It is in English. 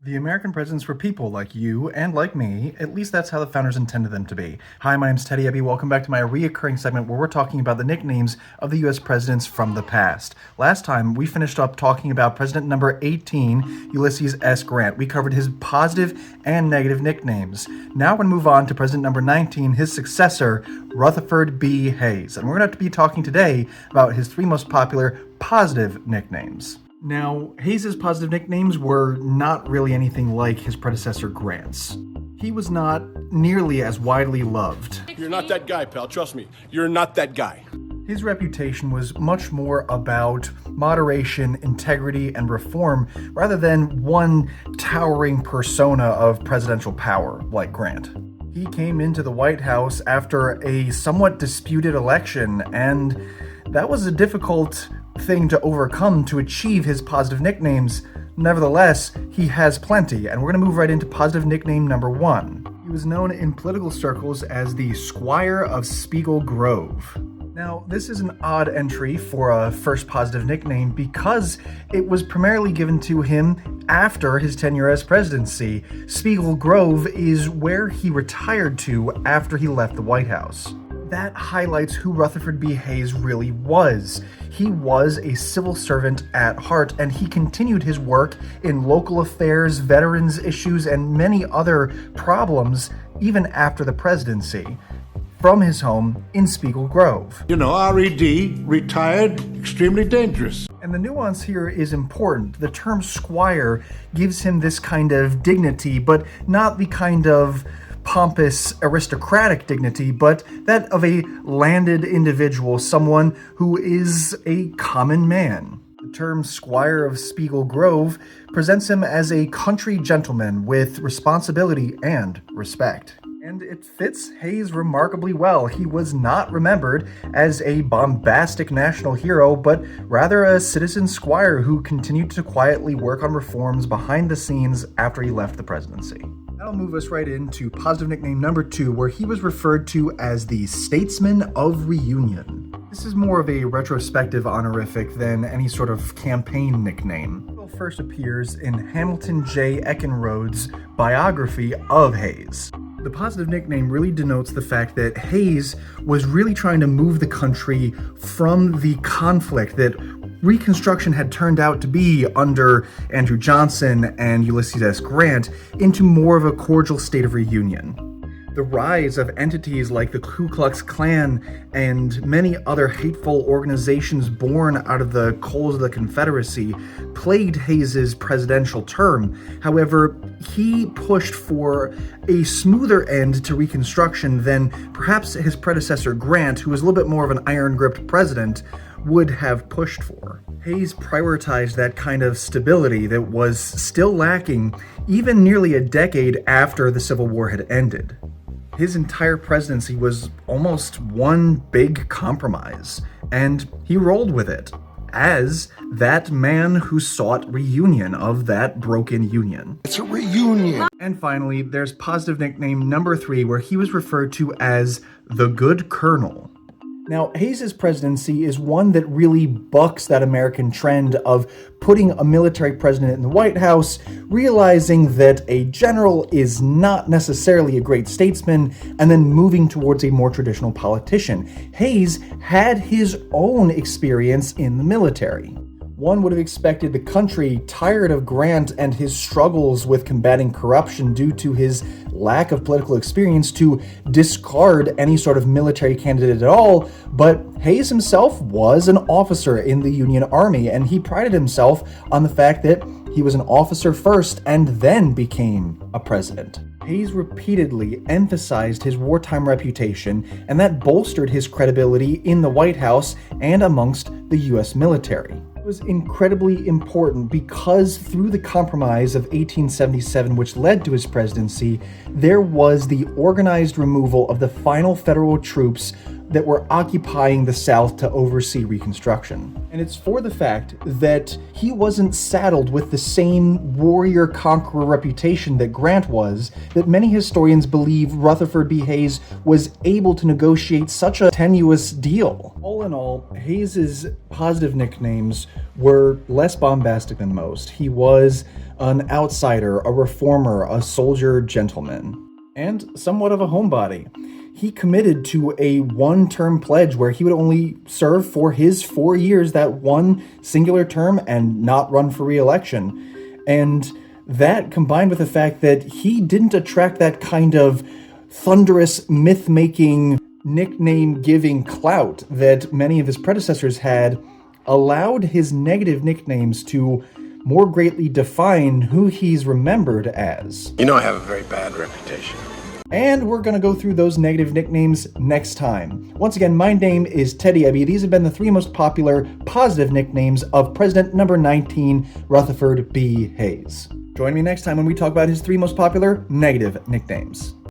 The American presidents were people like you and like me. At least that's how the founders intended them to be. Hi, my name's Teddy Ebby. Welcome back to my reoccurring segment where we're talking about the nicknames of the U.S. presidents from the past. Last time, we finished up talking about President number 18, Ulysses S. Grant. We covered his positive and negative nicknames. Now we're going to move on to President number 19, his successor, Rutherford B Hayes. And we're going to be talking today about his three most popular positive nicknames. Now, Hayes' positive nicknames were not really anything like his predecessor Grant's. He was not nearly as widely loved. You're not that guy, pal. Trust me. You're not that guy. His reputation was much more about moderation, integrity, and reform rather than one towering persona of presidential power like Grant. He came into the White House after a somewhat disputed election, and that was a difficult thing to overcome to achieve his positive nicknames. Nevertheless, he has plenty, and we're going to move right into positive nickname number one. He was known in political circles as the Squire of Spiegel Grove. Now, this is an odd entry for a first positive nickname because it was primarily given to him after his tenure as presidency. Spiegel Grove is where he retired to after he left the White House. That highlights who Rutherford B Hayes really was. He was a civil servant at heart, and he continued his work in local affairs, veterans issues, and many other problems even after the presidency, from his home in Spiegel Grove. You know, RED, retired, extremely dangerous. And the nuance here is important. The term squire gives him this kind of dignity, but not the kind of pompous aristocratic dignity, but that of a landed individual, someone who is a common man. The term Squire of Spiegel Grove presents him as a country gentleman with responsibility and respect. And it fits Hayes remarkably well. He was not remembered as a bombastic national hero, but rather a citizen squire who continued to quietly work on reforms behind the scenes after he left the presidency. That'll move us right into positive nickname number two, where he was referred to as the Statesman of Reunion. This is more of a retrospective honorific than any sort of campaign nickname. It first appears in Hamilton J. Eckenrode's biography of Hayes. The positive nickname really denotes the fact that Hayes was really trying to move the country from the conflict that Reconstruction had turned out to be under Andrew Johnson and Ulysses S. Grant into more of a cordial state of reunion. The rise of entities like the Ku Klux Klan and many other hateful organizations born out of the coals of the Confederacy plagued Hayes' presidential term. However, he pushed for a smoother end to Reconstruction than perhaps his predecessor Grant, who was a little bit more of an iron-gripped president, would have pushed for. Hayes prioritized that kind of stability that was still lacking even nearly a decade after the Civil War had ended. His entire presidency was almost one big compromise, and he rolled with it as that man who sought reunion of that broken union. It's a reunion. And finally, there's positive nickname number three, where he was referred to as the Good Colonel. Now, Hayes' presidency is one that really bucks that American trend of putting a military president in the White House, realizing that a general is not necessarily a great statesman, and then moving towards a more traditional politician. Hayes had his own experience in the military. One would have expected the country, tired of Grant and his struggles with combating corruption due to his lack of political experience, to discard any sort of military candidate at all, but Hayes himself was an officer in the Union Army, and he prided himself on the fact that he was an officer first and then became a president. Hayes repeatedly emphasized his wartime reputation, and that bolstered his credibility in the White House and amongst the U.S. military. It was incredibly important because through the Compromise of 1877, which led to his presidency, there was the organized removal of the final federal troops that were occupying the South to oversee Reconstruction. And it's for the fact that he wasn't saddled with the same warrior-conqueror reputation that Grant was, that many historians believe Rutherford B Hayes was able to negotiate such a tenuous deal. All in all, Hayes's positive nicknames were less bombastic than most. He was an outsider, a reformer, a soldier gentleman, and somewhat of a homebody. He committed to a one-term pledge where he would only serve for his 4 years, that one singular term, and not run for re-election. And that, combined with the fact that he didn't attract that kind of thunderous, myth-making, nickname-giving clout that many of his predecessors had, allowed his negative nicknames to more greatly define who he's remembered as. You know I have a very bad reputation. And we're going to go through those negative nicknames next time. Once again, my name is Teddy Ebby. These have been the 3 most popular positive nicknames of President number 19, Rutherford B Hayes. Join me next time when we talk about his 3 most popular negative nicknames.